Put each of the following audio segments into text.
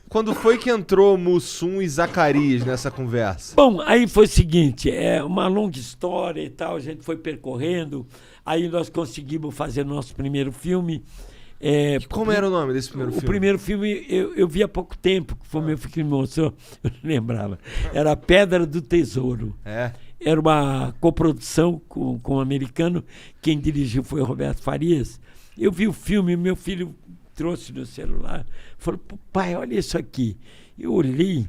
Quando foi que entrou Mussum e Zacarias nessa conversa? Bom, aí foi o seguinte, uma longa história e tal, a gente foi percorrendo, aí nós conseguimos fazer nosso primeiro filme. Como era o nome desse primeiro filme? O primeiro filme eu vi há pouco tempo, que foi meu filho que me mostrou, eu não lembrava. Era Pedra do Tesouro. Era uma coprodução com um americano, quem dirigiu foi o Roberto Farias. Eu vi o filme, meu filho trouxe no celular, falou, pai, olha isso aqui. Eu olhei,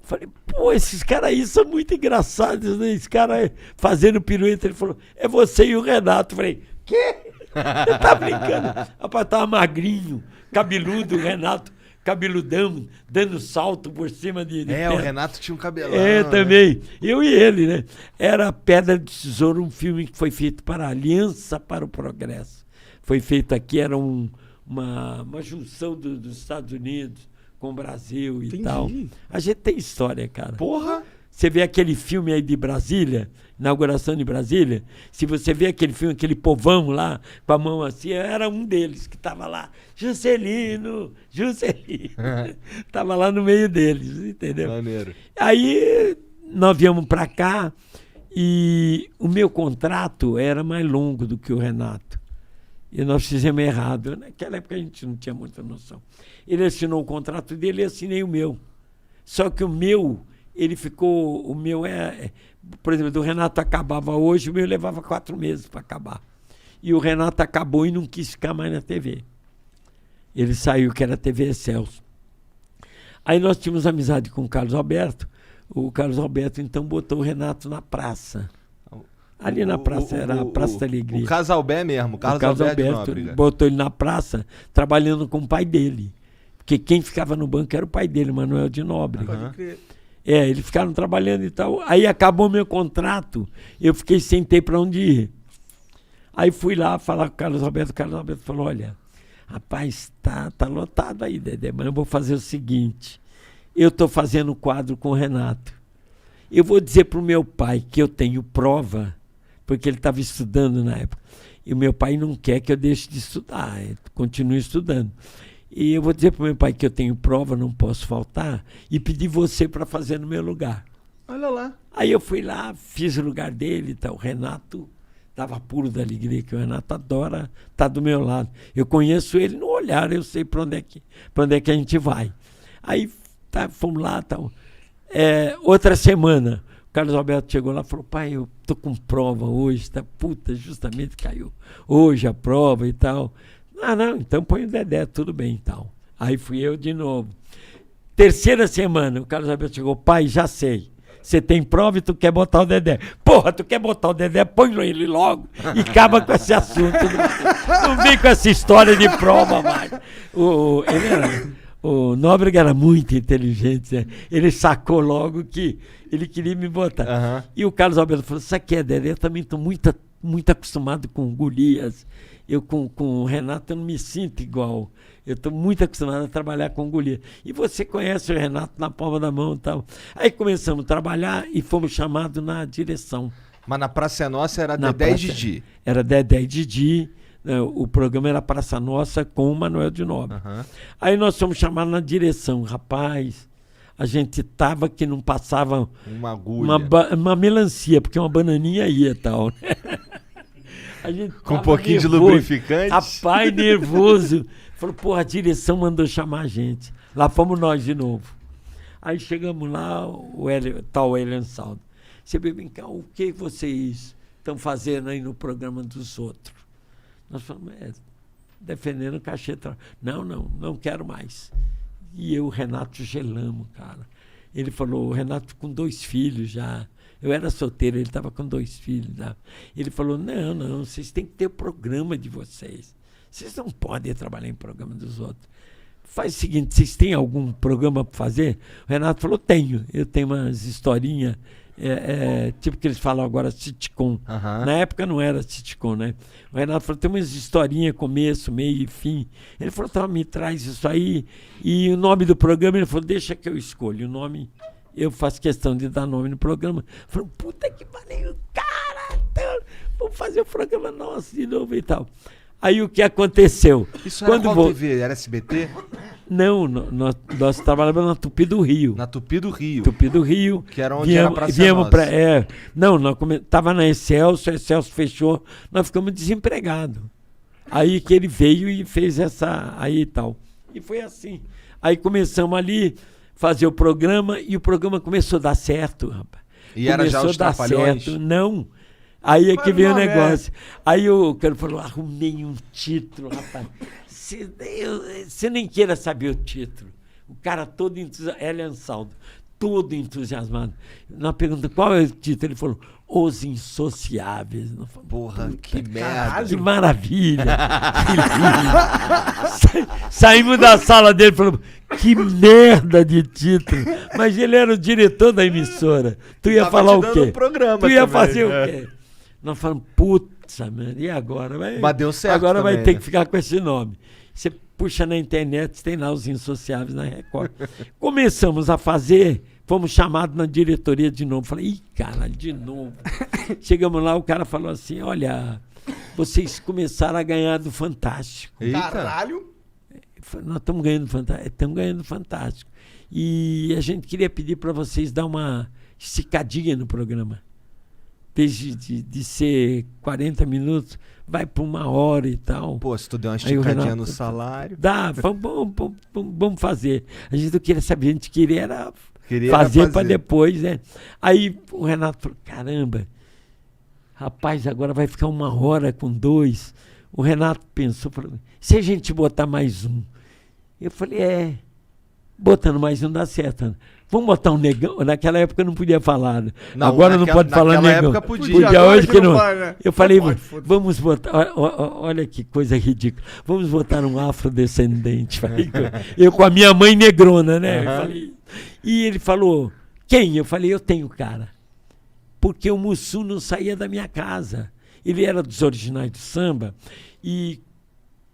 falei, pô, esses caras aí são muito engraçados, né? Esse cara fazendo pirueta, ele falou, é você e o Renato. Eu falei, quê? Você tá brincando? Rapaz, tava magrinho, cabeludo, o Renato, cabeludão, dando salto por cima de o Renato tinha um cabelão. Também. Eu e ele, né? Era Pedra do Tesouro, um filme que foi feito para a Aliança para o Progresso. Foi feito aqui, era uma junção dos Estados Unidos com o Brasil e tal. A gente tem história, cara. Porra! Você vê aquele filme aí de Brasília, inauguração de Brasília, se você vê aquele filme, aquele povão lá, com a mão assim, era um deles que estava lá. Juscelino! Estava lá no meio deles, entendeu? Maneiro. Aí nós viemos para cá e o meu contrato era mais longo do que o Renato. E nós fizemos errado. Naquela época a gente não tinha muita noção. Ele assinou o contrato dele e assinei o meu. Só que o meu, ele ficou... O meu por exemplo, do Renato acabava hoje, o meu levava 4 meses para acabar. E o Renato acabou e não quis ficar mais na TV. Ele saiu, que era a TV Excelsior. Aí nós tínhamos amizade com o Carlos Alberto. O Carlos Alberto, então, botou o Renato na praça. Ali na praça, era a Praça da Alegria. O Casalbé mesmo, o Carlos Alberto botou ele na praça, trabalhando com o pai dele. Porque quem ficava no banco era o pai dele, Manuel de Nóbrega. Pode crer. Eles ficaram trabalhando e tal. Aí acabou meu contrato, eu fiquei sem ter para onde ir. Aí fui lá falar com o Carlos Alberto. O Carlos Alberto falou, olha, rapaz, tá lotado aí, Dedé, mas eu vou fazer o seguinte, eu estou fazendo quadro com o Renato. Eu vou dizer para o meu pai que eu tenho prova, porque ele estava estudando na época. E o meu pai não quer que eu deixe de estudar, continue estudando. E eu vou dizer para o meu pai que eu tenho prova, não posso faltar, e pedir você para fazer no meu lugar. Olha lá. Aí eu fui lá, fiz o lugar dele, tá, o Renato estava puro da alegria, que o Renato adora estar do meu lado. Eu conheço ele no olhar, eu sei para onde é que a gente vai. Aí fomos lá, tal. Outra semana, o Carlos Alberto chegou lá e falou, pai, eu tô com prova hoje, justamente caiu hoje a prova e tal. Não, então põe o Dedé, tudo bem e tal. Aí fui eu de novo. Terceira semana, o Carlos Alberto chegou, pai, já sei. Você tem prova e tu quer botar o Dedé. Porra, tu quer botar o Dedé, põe ele logo e acaba com esse assunto. Não vem com essa história de prova mais. O Nóbrega era muito inteligente, né? Ele sacou logo que ele queria me botar. E o Carlos Alberto falou, sabe o que é, Dedé? Eu também estou muito acostumado com Golias. Eu com o Renato eu não me sinto igual. Eu estou muito acostumado a trabalhar com Golias. E você conhece o Renato na palma da mão e tal. Aí começamos a trabalhar e fomos chamados na direção. Mas na Praça Nossa era Dedé e Didi? Era Dedé e Didi. O programa era Praça Nossa com o Manuel de Nóbrega. Aí nós fomos chamados na direção. Rapaz, a gente tava que não passava uma agulha. Uma melancia, porque uma bananinha ia e tal. Com um pouquinho nervoso, de lubrificante. Rapaz, nervoso. Falou, porra, a direção mandou chamar a gente. Lá fomos nós de novo. Aí chegamos lá, o Elian Saldo. Você vem cá, o que vocês estão fazendo aí no programa dos outros? Nós falamos, defendendo o cachê. Não quero mais. E eu, o Renato, gelamos, cara. Ele falou, o Renato com 2 filhos já. Eu era solteiro, ele estava com 2 filhos. Já. Ele falou, não, vocês têm que ter o programa de vocês. Vocês não podem trabalhar em programa dos outros. Faz o seguinte, vocês têm algum programa para fazer? O Renato falou, tenho. Eu tenho umas historinhas, tipo que eles falam agora, sitcom. Na época não era sitcom, né? O Renato falou, tem umas historinhas, começo, meio e fim. Ele falou, então me traz isso aí. E o nome do programa, ele falou, deixa que eu escolho o nome. Eu faço questão de dar nome no programa. Falei, puta que pariu, cara, vamos fazer o programa nosso de novo e tal. Aí o que aconteceu? Isso era qual TV? Era SBT? Não, nós trabalhávamos na Tupi do Rio. Na Tupi do Rio. Tupi do Rio. Que era onde era pra ser Não, nós tava na Excelso, a Excelso fechou, nós ficamos desempregados. Aí que ele veio e fez essa aí e tal. E foi assim. Aí começamos ali fazer o programa e o programa começou a dar certo, rapaz. E era já os Trapalhões? Não. Aí é que veio o negócio. Aí o cara falou, arrumei um título, rapaz. Você nem queira saber o título. O cara todo entusiasmado, Elian Saldo, todo entusiasmado. Na pergunta, qual é o título? Ele falou, Os Insociáveis. Porra, que merda. Que maravilha. Que lindo. Saímos da sala dele e falamos, que merda de título. Mas ele era o diretor da emissora. Tu ia falar o quê? Tu ia fazer o quê? Nós falamos, putz, mano, e agora? Mas deu certo agora também, vai ter né? que ficar com esse nome. Você puxa na internet, tem lá Os Insociáveis na Record. Começamos a fazer, fomos chamados na diretoria de novo. Falei, ih, cara, de novo. Chegamos lá, o cara falou assim, olha, vocês começaram a ganhar do Fantástico. Eita. Caralho! Nós estamos ganhando Fantástico. Estamos ganhando Fantástico. E a gente queria pedir para vocês dar uma esticadinha no programa. Desde de ser 40 minutos, vai para 1 hora e tal. Pô, se tu der uma Aí o esticadinha Renato, no salário. Dá, vamos fazer. A gente não queria saber, a gente queria era Queria fazer para depois, né? Aí o Renato falou, caramba, rapaz, agora vai ficar 1 hora com 2. O Renato pensou, falou, se a gente botar mais um? Eu falei, botando mais um dá certo, né? Vamos botar um negão? Naquela época não podia falar. Né? Não, agora não pode falar negão. Naquela época podia. Hoje que não. Vai, né? Eu falei, Pode, vamos botar. Olha que coisa ridícula. Vamos botar um afrodescendente. Eu com a minha mãe negrona, né? Eu falei, e ele falou, quem? Eu falei, eu tenho cara. Porque o Mussum não saía da minha casa. Ele era dos Originais do Samba. E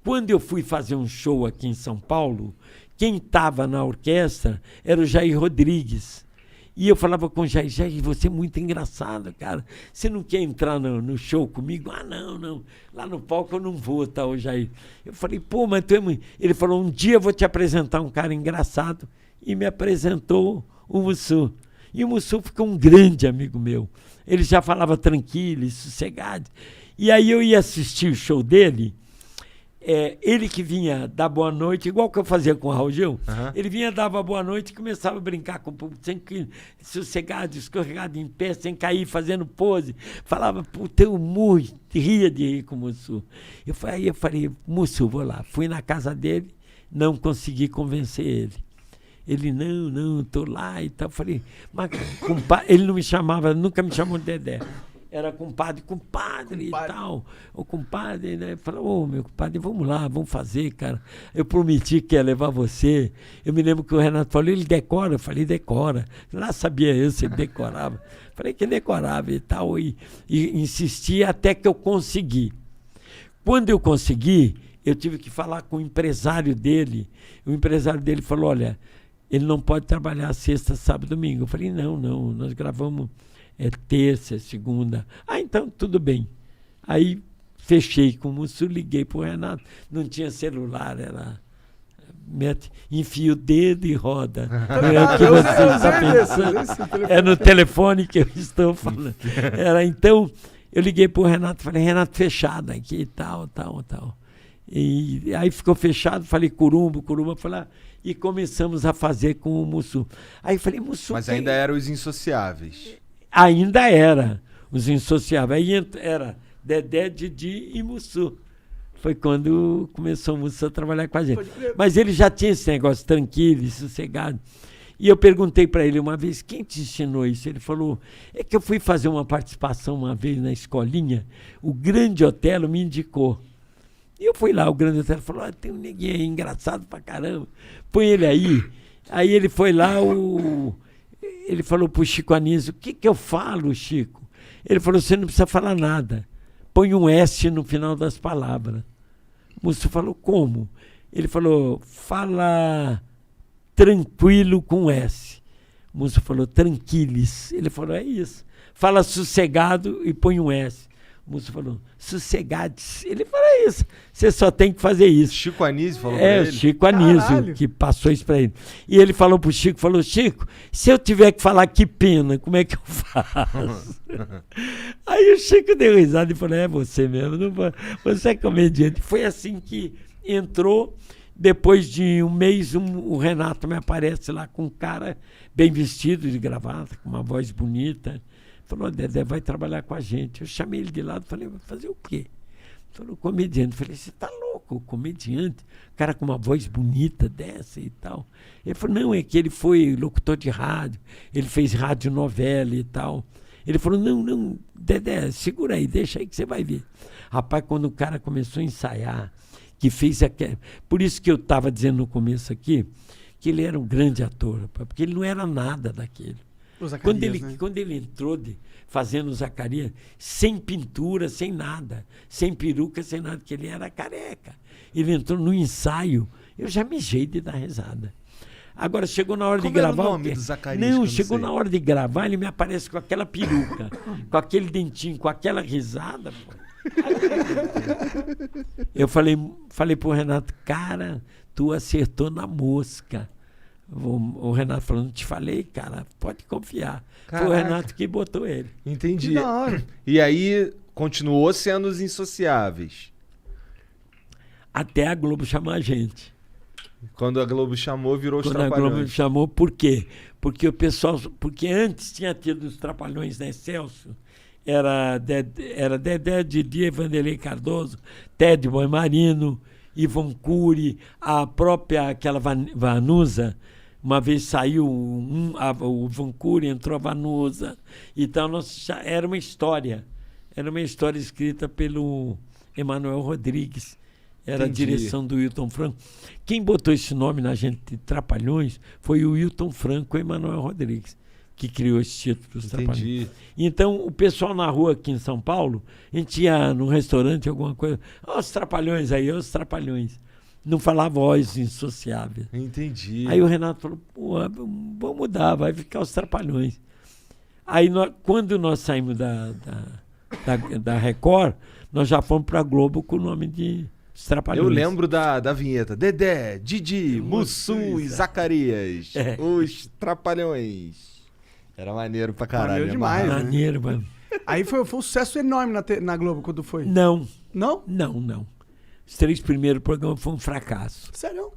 quando eu fui fazer um show aqui em São Paulo, quem estava na orquestra era o Jair Rodrigues. E eu falava com o Jair, você é muito engraçado, cara. Você não quer entrar no show comigo? Ah, não. Lá no palco eu não vou, tá, o Jair. Eu falei, pô, mas tu é muito... Ele falou, um dia eu vou te apresentar um cara engraçado. E me apresentou o Mussum. E o Mussum ficou um grande amigo meu. Ele já falava tranquilo e sossegado. E aí eu ia assistir o show dele... ele que vinha dar boa noite, igual que eu fazia com o Raul Gil, ele vinha, dava boa noite e começava a brincar com o público, sem que, sossegado, escorregado em pé, sem cair, fazendo pose. Falava, puta, eu ria de rir com o Mussum. Aí eu falei, Mussum, vou lá. Fui na casa dele, não consegui convencer ele. Ele, não, tô lá e tal. Falei, mas ele não me chamava, nunca me chamou de Dedé. Era compadre e tal. O compadre, né? Falou, meu compadre, vamos lá, vamos fazer, cara. Eu prometi que ia levar você. Eu me lembro que o Renato falou, ele decora? Eu falei, decora. Lá sabia eu se ele decorava. Falei que decorava e tal. E insisti até que eu consegui. Quando eu consegui, eu tive que falar com o empresário dele. O empresário dele falou, olha, ele não pode trabalhar sexta, sábado, domingo. Eu falei, não, nós gravamos... terça, segunda. Então, tudo bem. Aí, fechei com o Mussum, liguei pro Renato. Não tinha celular, era... enfia o dedo e roda. Não é o que você está pensando. É no telefone que eu estou falando. Então, eu liguei pro Renato, falei, Renato, fechado aqui, tal. E aí ficou fechado, falei, Curumbo, falei, e começamos a fazer com o Mussum. Aí falei, Mussum... Mas ainda eram Os Insociáveis. Ainda era Os Insociáveis. Aí era Dedé, Didi e Mussum. Foi quando começou o Mussum a trabalhar com a gente. Mas ele já tinha esse negócio tranquilo, sossegado. E eu perguntei para ele uma vez, quem te ensinou isso? Ele falou, é que eu fui fazer uma participação uma vez na escolinha, o Grande Otelo me indicou. E eu fui lá, o Grande Otelo falou, tem um neguinho aí, engraçado pra caramba, põe ele aí. Aí ele foi lá, ele falou pro Chico Anísio, o que eu falo, Chico? Ele falou, você não precisa falar nada. Põe um S no final das palavras. O Mussum falou, como? Ele falou, fala tranquilo com S. O Mussum falou, tranquilis. Ele falou, é isso. Fala sossegado e põe um S. Musso falou, sossegades. Ele falou isso, você só tem que fazer isso. Chico Anísio falou pra ele? O Chico Anísio, que passou isso pra ele. E ele falou pro Chico, Chico, se eu tiver que falar que pena, como é que eu faço? Aí o Chico deu risada e falou, é você mesmo, você é comediante. Foi assim que entrou. Depois de um mês, o Renato me aparece lá com um cara bem vestido de gravata, com uma voz bonita. Falou, Dedé, vai trabalhar com a gente. Eu chamei ele de lado e falei, vai fazer o quê? Falou, comediante. Eu falei, você tá louco, comediante? Cara com uma voz bonita dessa e tal. Ele falou, não, é que ele foi locutor de rádio, ele fez radionovela e tal. Ele falou, não, Dedé, segura aí, deixa aí que você vai ver. Rapaz, quando o cara começou a ensaiar, que fez aquele... Por isso que eu estava dizendo no começo aqui, que ele era um grande ator, porque ele não era nada daquele. Quando ele entrou fazendo o Zacarias, sem pintura, sem nada, sem peruca, sem nada, que ele era careca. Ele entrou no ensaio, eu já mijei de dar risada. Agora, chegou na hora de gravar... Era o nome do Zacarias? Não, chegou na hora de gravar, ele me aparece com aquela peruca, com aquele dentinho, com aquela risada. Pô. Eu falei pro Renato, cara, tu acertou na mosca. O Renato falou, não te falei, cara, pode confiar. Caraca. Foi o Renato que botou ele. Entendi. Que da hora. E aí, continuou sendo os Insociáveis. Até a Globo chamar a gente. Quando a Globo chamou, virou os Quando Trapalhões. a Globo chamou, por quê? Porque antes tinha tido os Trapalhões da Excelsior. Era Dedé, Didi, Vanderlei Cardoso, Ted Boy Marino, Ivon Cury, a própria aquela Vanusa. Uma vez saiu o Ivon Cury, entrou a Vanusa. Então, era uma história. Era uma história escrita pelo Emanuel Rodrigues. Era Entendi. A direção do Wilton Franco. Quem botou esse nome na gente de Trapalhões foi o Wilton Franco e o Emanuel Rodrigues, que criou esse título dos Trapalhões. Então, o pessoal na rua aqui em São Paulo, a gente ia num restaurante, alguma coisa, os Trapalhões aí, os Trapalhões. Não falava voz insociável. Entendi. Aí o Renato falou, pô, vamos mudar, vai ficar os Trapalhões. Aí, quando nós saímos da Record, nós já fomos para a Globo com o nome de Os Trapalhões. Eu lembro da vinheta. Dedé, Didi, Mussum e Zacarias. Os Trapalhões. Era maneiro pra caralho. Maneiro demais. Maneiro, mano. Aí foi um sucesso enorme na Globo quando foi. Não. Não? Não. Os 3 primeiros programas foram um fracasso. Sério?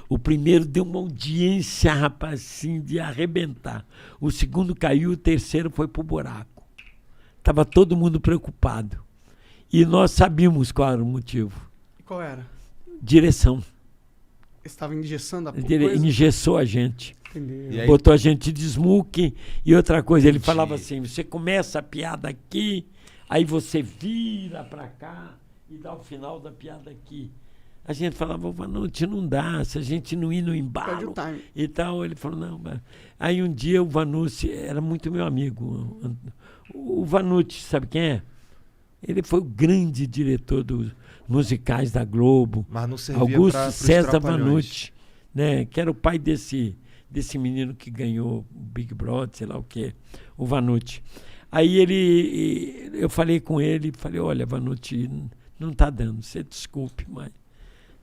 O primeiro deu uma audiência, rapaz, assim, de arrebentar. O segundo caiu, o terceiro foi pro buraco. Tava todo mundo preocupado. E nós sabíamos qual era o motivo. E qual era? Direção. Estava engessando a coisa? Ele engessou a gente. Entendeu. E aí? Botou a gente de smoking e outra coisa. Ele falava assim, você começa a piada aqui, aí você vira pra cá e dá o final da piada aqui. A gente falava, Vanucci, não dá, se a gente não ir no Perde embalo o time. e tal. Ele falou, não. Mas... Aí um dia o Vanucci era muito meu amigo. O Vanucci, sabe quem é? Ele foi o grande diretor dos musicais da Globo. Mas não servia Augusto César Trapalhões. Vanucci, né? Que era o pai desse menino que ganhou o Big Brother, sei lá o quê, o Vanucci. Aí eu falei com ele, falei, olha, Vanucci, não tá dando, você desculpe, mas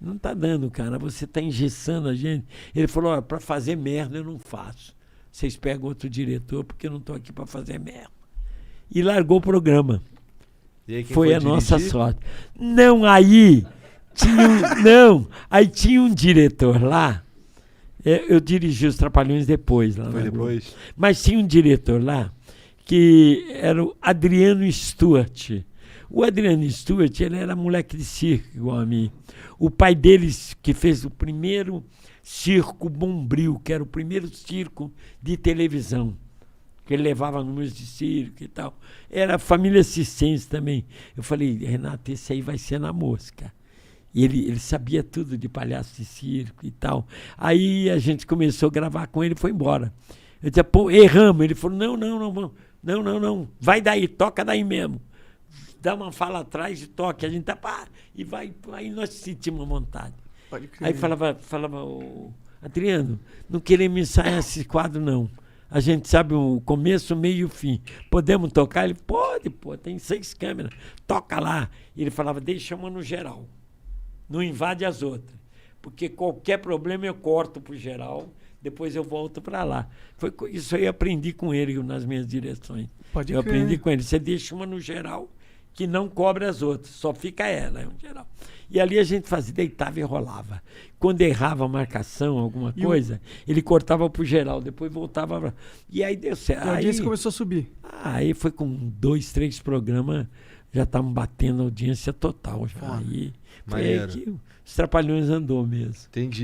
não tá dando, cara, você tá engessando a gente. Ele falou, olha, para fazer merda eu não faço. Vocês pegam outro diretor, porque eu não tô aqui para fazer merda. E largou o programa. E aí, quem Foi a dirigir? nossa sorte. Aí tinha um diretor lá. Eu dirigi os Trapalhões depois. Lá Foi na Globo. depois? Mas tinha um diretor lá que era o Adriano Stuart. O Adriano Stuart, ele era moleque de circo, igual a mim. O pai deles, que fez o primeiro circo Bombril, que era o primeiro circo de televisão, que ele levava números de circo e tal. Era família Cicense também. Eu falei, Renato, esse aí vai ser na mosca. E ele sabia tudo de palhaço de circo e tal. Aí a gente começou a gravar com ele e foi embora. Eu disse, pô, erramos. Ele falou, não, vai daí, toca daí mesmo. Dá uma fala atrás e toque. A gente tá, pá, e vai. Aí nós sentimos uma vontade. Pode crer. Aí falava, Adriano, não queremos ensaiar esse quadro, não. A gente sabe o começo, o meio e o fim. Podemos tocar? Ele, pode, pô, tem 6 câmeras. Toca lá. E ele falava, deixa uma no geral. Não invade as outras. Porque qualquer problema eu corto pro geral, depois eu volto para lá. Isso aí eu aprendi com ele nas minhas direções. Pode eu crer. aprendi com ele. Você deixa uma no geral que não cobre as outras, só fica ela, é um geral. E ali a gente fazia, deitava e rolava. Quando errava a marcação, alguma coisa, ele cortava pro geral, depois voltava pra... E aí deu certo. E a audiência começou a subir. Aí foi com 2, 3 programas, já estavam batendo a audiência total. Já. Aí foi aí Maneiro. que os Trapalhões andou mesmo. Entendi.